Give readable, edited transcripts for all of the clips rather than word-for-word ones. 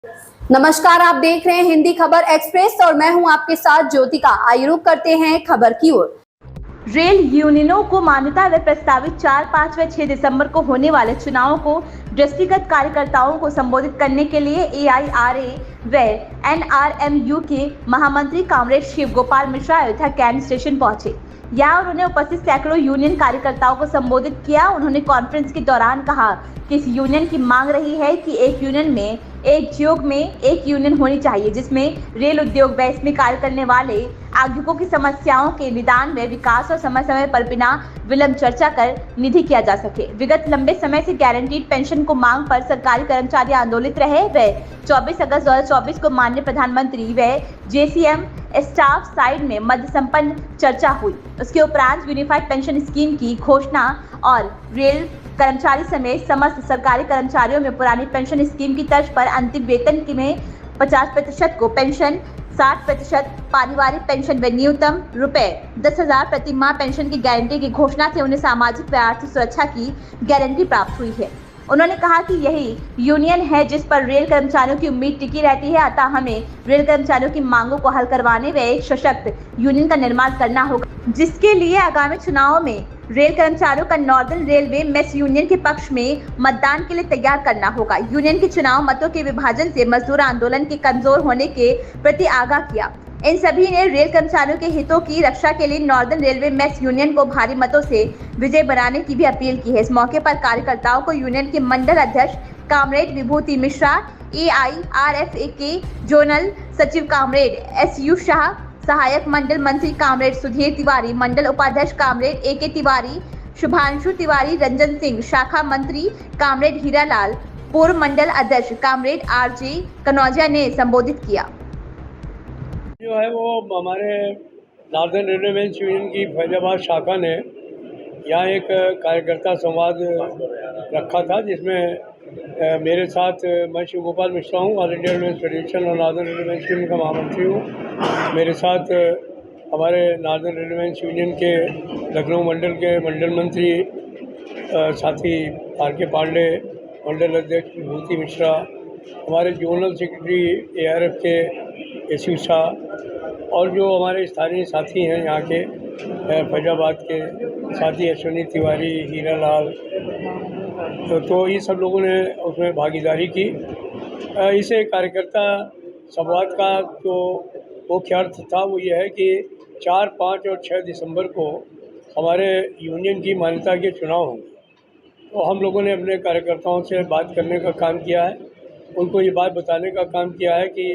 नमस्कार, आप देख रहे हैं हिंदी खबर एक्सप्रेस और मैं हूं आपके साथ ज्योतिका। आइए रुक करते हैं खबर की ओर। रेल यूनियनों को मान्यता व प्रस्तावित 4, 5 व 6 दिसंबर को होने वाले चुनाव को दृष्टिगत कार्यकर्ताओं को संबोधित करने के लिए AIRA व NRMU के महामंत्री comrade Shiv Gopal Mishra Ayodhya cantt station पहुंचे। यहाँ उन्होंने उपस्थित सैकड़ों यूनियन कार्यकर्ताओं को संबोधित किया। उन्होंने कॉन्फ्रेंस के दौरान कहा कि इस यूनियन की मांग रही है कि एक यूनियन में एक यूनियन होनी चाहिए जिसमें रेल उद्योग व इसमें कार्य करने वाले आगंतुकों की समस्याओं के निदान में विकास और समय समय पर बिना विलंब चर्चा कर निधि किया जा सके। विगत लंबे समय से गारंटीड पेंशन को मांग पर सरकारी कर्मचारी आंदोलित रहे व 24 अगस्त 2024 को माननीय प्रधानमंत्री व JCM स्टाफ साइड में मध्य संपन्न चर्चा हुई। उसके उपरांत यूनिफाइड पेंशन स्कीम की घोषणा और रेल कर्मचारी समेत समस्त सरकारी कर्मचारियों में पुरानी पेंशन स्कीम की तर्ज पर अंतिम वेतन में 50% को पेंशन, 60% पारिवारिक पेंशन व न्यूनतम ₹10,000 प्रति माह पेंशन की गारंटी की घोषणा से उन्हें सामाजिक व आर्थिक सुरक्षा की गारंटी प्राप्त हुई है। उन्होंने कहा कि यही यूनियन है जिस पर रेल कर्मचारियों की उम्मीद टिकी रहती है, अतः हमें रेल कर्मचारियों की मांगों को हल करवाने व एक सशक्त यूनियन का निर्माण करना होगा, जिसके लिए आगामी चुनाव में रेल कर्मचारियों का नॉर्दर्न रेलवे मेस यूनियन के पक्ष में मतदान के लिए तैयार करना होगा। यूनियन के चुनाव मतों के विभाजन से मजदूर आंदोलन के कमजोर होने के प्रति आगाह किया। इन सभी ने रेल कर्मचारियों के हितों की रक्षा के लिए नॉर्दर्न रेलवे मेस यूनियन को भारी मतों से विजय बनाने की भी अपील की है। इस मौके पर कार्यकर्ताओं को यूनियन के मंडल अध्यक्ष कॉमरेड विभूति मिश्रा, AIRFA के जोनल सचिव कॉमरेड SU शाह, सहायक मंडल मंत्री कॉमरेड सुधीर तिवारी, मंडल उपाध्यक्ष कॉमरेड AK तिवारी, शुभांशु तिवारी, रंजन सिंह, शाखा मंत्री कॉमरेड हीरालाल, पूर्व मंडल अध्यक्ष कॉमरेड RJ कनौजिया ने संबोधित किया। जो है वो हमारे नॉर्दर्न रेलवे मेंस यूनियन की फैजाबाद शाखा ने यहाँ एक कार्यकर्ता संवाद रखा था, जिसमें मेरे साथ मैं शिव गोपाल मिश्रा हूँ, ऑल इंडिया रेलवे फेडरेशन और नॉर्दर्न रेलवे मेंस यूनियन का महामंत्री हूँ। मेरे साथ हमारे नॉर्दर्न रेलवे मेंस यूनियन के लखनऊ मंडल के मंडल मंत्री साथी RK पांडे, मंडल अध्यक्ष विभूति मिश्रा, हमारे जोनल सेक्रेटरी ARF के SU शाह और जो हमारे स्थानीय साथी हैं यहाँ के फैजाबाद के साथी अश्विनी तिवारी, हीरालाल, तो ये सब लोगों ने उसमें भागीदारी की। इसे कार्यकर्ता संवाद का जो मुख्य अर्थ था वो ये है कि 4, 5 और 6 दिसंबर को हमारे यूनियन की मान्यता के चुनाव होंगे। तो हम लोगों ने अपने कार्यकर्ताओं से बात करने का काम किया है, उनको ये बात बताने का काम किया है कि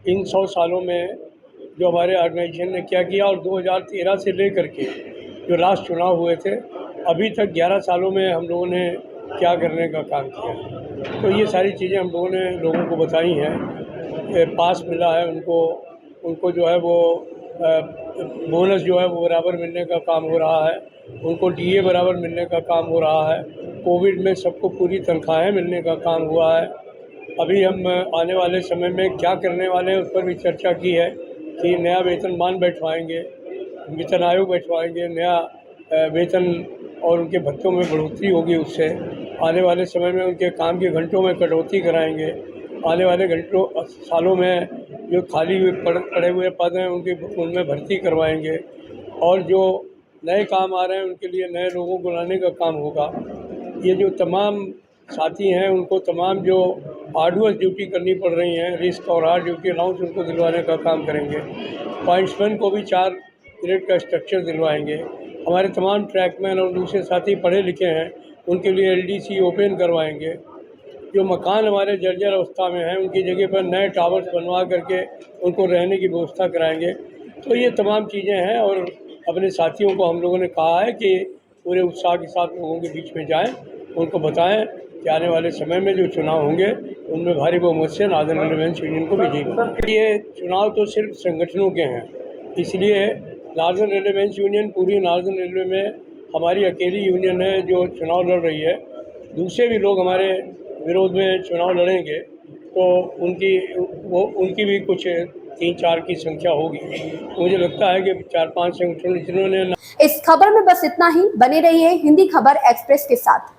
इन 100 सालों में जो हमारे ऑर्गेनाइजेशन ने क्या किया और 2013 से लेकर के जो लास्ट चुनाव हुए थे अभी तक 11 सालों में हम लोगों ने क्या करने का काम किया। तो ये सारी चीज़ें हम लोगों ने लोगों को बताई हैं। पास मिला है उनको जो है वो बोनस जो है वो बराबर मिलने का काम हो रहा है, उनको DA बराबर मिलने का काम हो रहा है, कोविड में सबको पूरी तनख्वाहें मिलने का काम हुआ है। अभी हम आने वाले समय में क्या करने वाले हैं उस पर भी चर्चा की है कि नया वेतनमान बैठवाएंगे, वेतन आयोग बैठवाएंगे, नया वेतन और उनके भत्तों में बढ़ोतरी होगी। उससे आने वाले समय में उनके काम के घंटों में कटौती कराएंगे। आने वाले सालों में जो खाली पड़े हुए पद हैं उनमें भर्ती करवाएंगे और जो नए काम आ रहे हैं उनके लिए नए लोगों को लाने का काम होगा। ये जो तमाम साथी हैं उनको तमाम जो आर्डुअस ड्यूटी करनी पड़ रही हैं, रिस्क और हार्ड ड्यूटी अलाउंस उनको दिलवाने का काम करेंगे। पॉइंट्समैन को भी 4 ग्रेड का स्ट्रक्चर दिलवाएंगे। हमारे तमाम ट्रैकमैन और दूसरे साथी पढ़े लिखे हैं उनके लिए LDC ओपन करवाएंगे। जो मकान हमारे जर्जर अवस्था में हैं उनकी जगह पर नए टावर्स बनवा करके उनको रहने की व्यवस्था कराएंगे। तो ये तमाम चीज़ें हैं और अपने साथियों को हम लोगों ने कहा है कि पूरे उत्साह के साथ लोगों के बीच में जाएं, उनको बताएं कि आने वाले समय में जो चुनाव होंगे उनमें भारी बहुमत से नॉर्दर्न रेलवे मेंस यूनियन को विजयी बनाएं। ये चुनाव तो सिर्फ संगठनों के हैं, इसलिए नॉर्दर्न रेलवे मेंस यूनियन पूरी नॉर्दर्न रेलवे में हमारी अकेली यूनियन है जो चुनाव लड़ रही है। दूसरे भी लोग हमारे विरोध में चुनाव लड़ेंगे तो उनकी भी कुछ 3-4 की संख्या होगी। मुझे लगता है कि 4-5 संगठन जिन्होंने इस खबर में बस इतना ही। बने रहिए हिंदी खबर एक्सप्रेस के साथ।